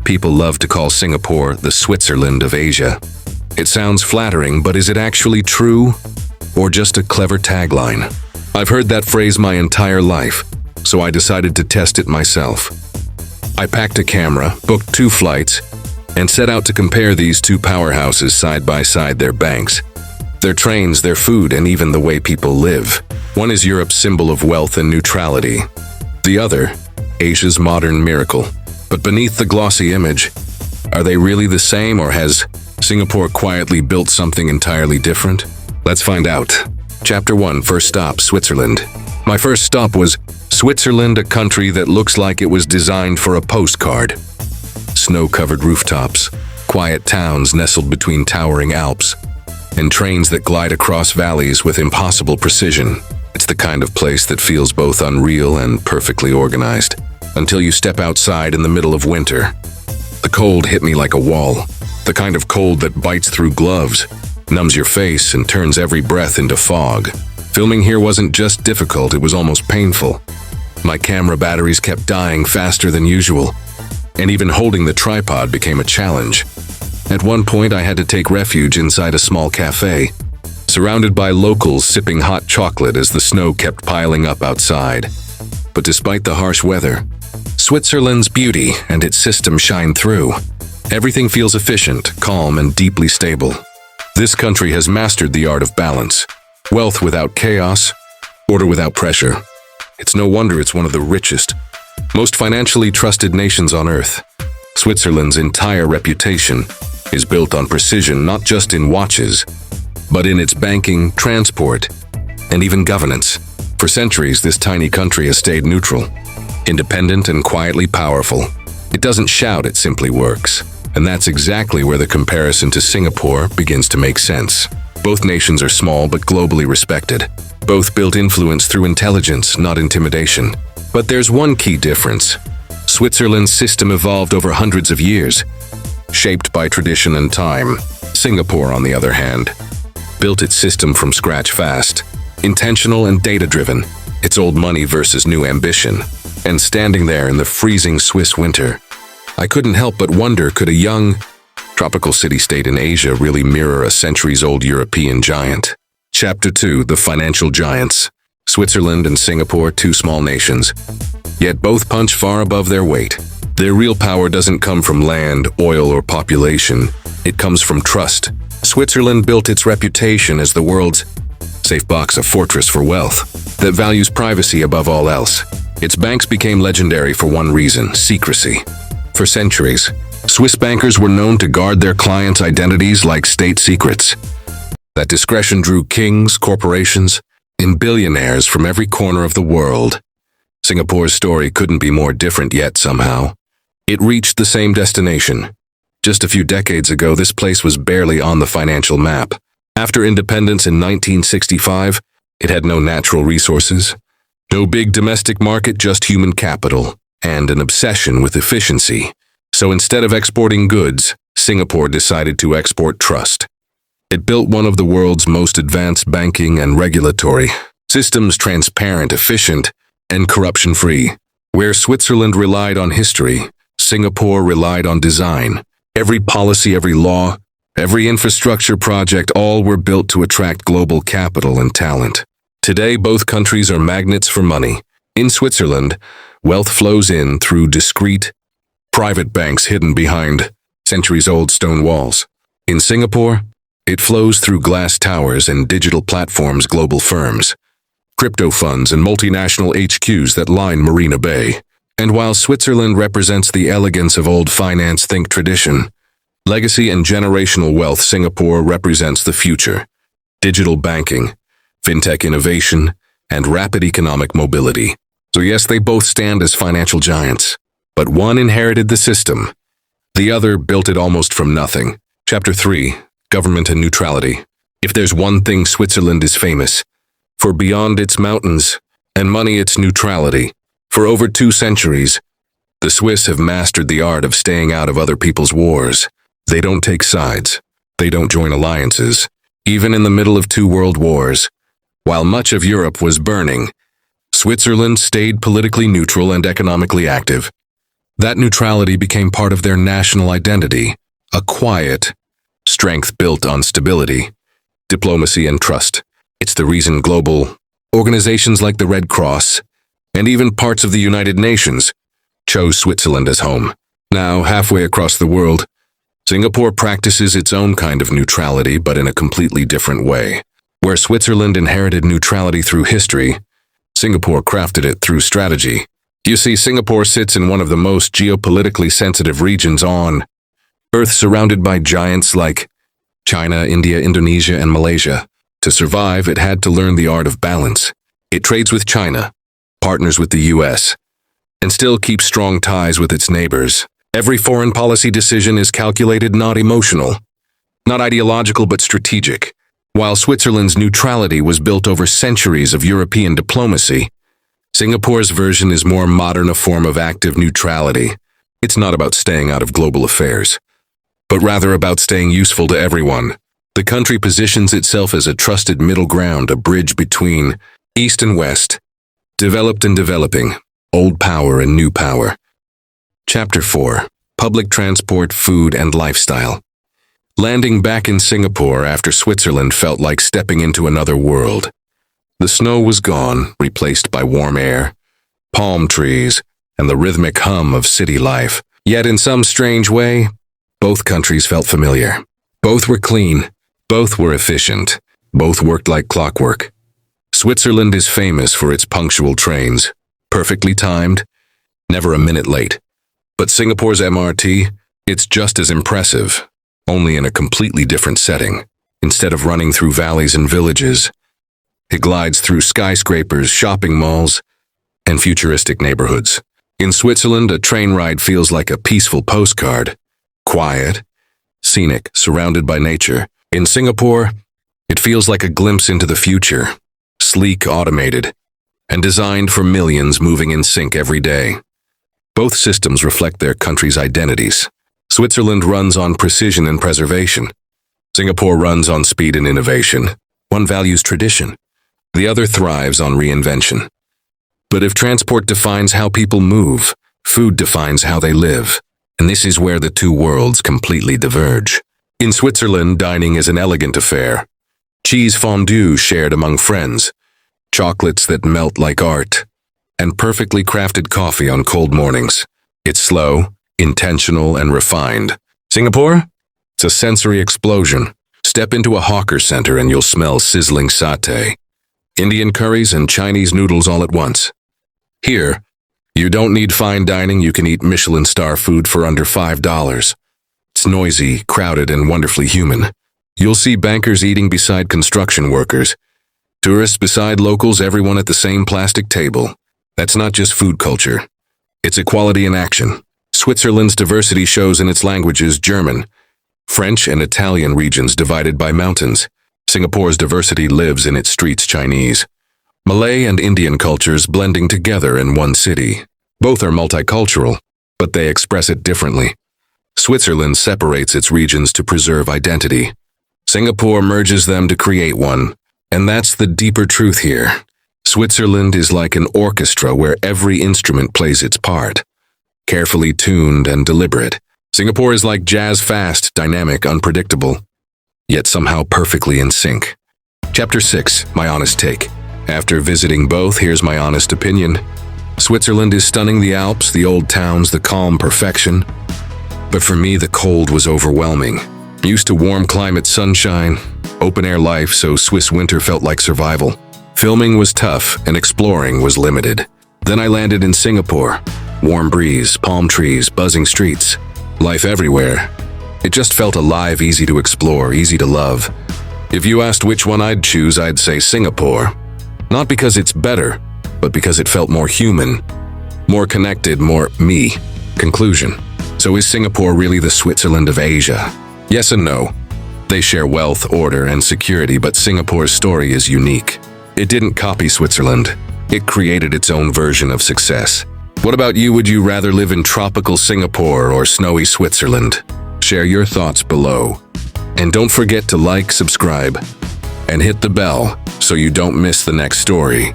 people love to call Singapore the Switzerland of Asia. It sounds flattering, but is it actually true? Or just a clever tagline? I've heard that phrase my entire life, so I decided to test it myself. I packed a camera, booked 2 flights, and set out to compare these 2 powerhouses side by side, their banks, their trains, their food, and even the way people live. One is Europe's symbol of wealth and neutrality. The other, Asia's modern miracle. But beneath the glossy image, are they really the same, or has Singapore quietly built something entirely different? Let's find out. Chapter 1, First Stop, Switzerland. My first stop was Switzerland, a country that looks like it was designed for a postcard. Snow-covered rooftops, quiet towns nestled between towering Alps, and trains that glide across valleys with impossible precision. It's the kind of place that feels both unreal and perfectly organized, until you step outside in the middle of winter. The cold hit me like a wall, the kind of cold that bites through gloves, numbs your face, and turns every breath into fog. Filming here wasn't just difficult, it was almost painful. My camera batteries kept dying faster than usual, and even holding the tripod became a challenge. At one point, I had to take refuge inside a small cafe, surrounded by locals sipping hot chocolate as the snow kept piling up outside. But despite the harsh weather, Switzerland's beauty and its system shine through. Everything feels efficient, calm, and deeply stable. This country has mastered the art of balance. Wealth without chaos, order without pressure. It's no wonder it's one of the richest, most financially trusted nations on Earth. Switzerland's entire reputation is built on precision, not just in watches, but in its banking, transport, and even governance. For centuries, this tiny country has stayed neutral, independent and quietly powerful. It doesn't shout, it simply works. And that's exactly where the comparison to Singapore begins to make sense. Both nations are small but globally respected. Both built influence through intelligence, not intimidation. But there's one key difference. Switzerland's system evolved over hundreds of years, shaped by tradition and time. Singapore, on the other hand, built its system from scratch fast, intentional and data-driven. It's old money versus new ambition. And standing there in the freezing Swiss winter, I couldn't help but wonder, could a young, tropical city-state in Asia really mirror a centuries-old European giant? Chapter 2, The Financial Giants. Switzerland and Singapore, 2 small nations, yet both punch far above their weight. Their real power doesn't come from land, oil, or population. It comes from trust. Switzerland built its reputation as the world's safe box, a fortress for wealth that values privacy above all else. Its banks became legendary for one reason: secrecy. For centuries, Swiss bankers were known to guard their clients' identities like state secrets. That discretion drew kings, corporations, and billionaires from every corner of the world. Singapore's story couldn't be more different, yet somehow it reached the same destination. Just a few decades ago, this place was barely on the financial map. After independence in 1965, it had no natural resources, no big domestic market, just human capital and an obsession with efficiency. So instead of exporting goods, Singapore decided to export trust. It built one of the world's most advanced banking and regulatory systems, transparent, efficient, and corruption-free. Where Switzerland relied on history, Singapore relied on design. Every policy, every law, every infrastructure project, all were built to attract global capital and talent. Today, both countries are magnets for money. In Switzerland, wealth flows in through discreet, private banks hidden behind centuries-old stone walls. In Singapore, it flows through glass towers and digital platforms, global firms, crypto funds, and multinational HQs that line Marina Bay. And while Switzerland represents the elegance of old finance, think tradition, legacy, and generational wealth, Singapore represents the future: digital banking, fintech innovation, and rapid economic mobility. So yes, they both stand as financial giants, but one inherited the system. The other built it almost from nothing. Chapter 3, Government and Neutrality. If there's one thing Switzerland is famous for, beyond its mountains and money, it's neutrality. For over 2 centuries, the Swiss have mastered the art of staying out of other people's wars. They don't take sides. They don't join alliances. Even in the middle of 2 world wars, while much of Europe was burning, Switzerland stayed politically neutral and economically active. That neutrality became part of their national identity, a quiet strength built on stability, diplomacy, and trust. It's the reason global organizations like the Red Cross and even parts of the United Nations chose Switzerland as home. Now, halfway across the world, Singapore practices its own kind of neutrality, but in a completely different way. Where Switzerland inherited neutrality through history, Singapore crafted it through strategy. You see, Singapore sits in one of the most geopolitically sensitive regions on Earth, surrounded by giants like China, India, Indonesia, and Malaysia. To survive, it had to learn the art of balance. It trades with China, partners with the US, and still keeps strong ties with its neighbors. Every foreign policy decision is calculated, not emotional, not ideological, but strategic. While Switzerland's neutrality was built over centuries of European diplomacy, Singapore's version is more modern, a form of active neutrality. It's not about staying out of global affairs, but rather about staying useful to everyone. The country positions itself as a trusted middle ground, a bridge between East and West, developed and developing, old power and new power. Chapter 4. Public Transport, Food, and Lifestyle. Landing back in Singapore after Switzerland felt like stepping into another world. The snow was gone, replaced by warm air, palm trees, and the rhythmic hum of city life. Yet in some strange way, both countries felt familiar. Both were clean, both were efficient, both worked like clockwork. Switzerland is famous for its punctual trains, perfectly timed, never a minute late. But Singapore's MRT, it's just as impressive, only in a completely different setting. Instead of running through valleys and villages, it glides through skyscrapers, shopping malls, and futuristic neighborhoods. In Switzerland, a train ride feels like a peaceful postcard, quiet, scenic, surrounded by nature. In Singapore, it feels like a glimpse into the future, sleek, automated, and designed for millions moving in sync every day. Both systems reflect their country's identities. Switzerland runs on precision and preservation. Singapore runs on speed and innovation. One values tradition. The other thrives on reinvention. But if transport defines how people move, food defines how they live. And this is where the two worlds completely diverge. In Switzerland, dining is an elegant affair. Cheese fondue shared among friends, chocolates that melt like art, and perfectly crafted coffee on cold mornings. It's slow, intentional, and refined. Singapore? It's a sensory explosion. Step into a hawker center and you'll smell sizzling satay, Indian curries, and Chinese noodles all at once. Here, you don't need fine dining, you can eat Michelin star food for under $5. It's noisy, crowded, and wonderfully human. You'll see bankers eating beside construction workers, tourists beside locals, everyone at the same plastic table. That's not just food culture. It's equality in action. Switzerland's diversity shows in its languages: German, French, and Italian regions divided by mountains. Singapore's diversity lives in its streets: Chinese, Malay, and Indian cultures blending together in one city. Both are multicultural, but they express it differently. Switzerland separates its regions to preserve identity. Singapore merges them to create one. And that's the deeper truth here. Switzerland is like an orchestra where every instrument plays its part, carefully tuned and deliberate. Singapore is like jazz, fast, dynamic, unpredictable, yet somehow perfectly in sync. Chapter 6. My honest take. After visiting both, here's my honest opinion. Switzerland is stunning: the Alps, the old towns, the calm perfection. But for me, the cold was overwhelming. Used to warm climate, sunshine, open-air life, so Swiss winter felt like survival. Filming was tough and exploring was limited. Then I landed in Singapore. Warm breeze, palm trees, buzzing streets, life everywhere. It just felt alive, easy to explore, easy to love. If you asked which one I'd choose, I'd say Singapore. Not because it's better, but because it felt more human, more connected, more me. Conclusion. So is Singapore really the Switzerland of Asia? Yes and no. They share wealth, order, and security, but Singapore's story is unique. It didn't copy Switzerland. It created its own version of success. What about you? Would you rather live in tropical Singapore or snowy Switzerland? Share your thoughts below. And don't forget to like, subscribe, and hit the bell so you don't miss the next story.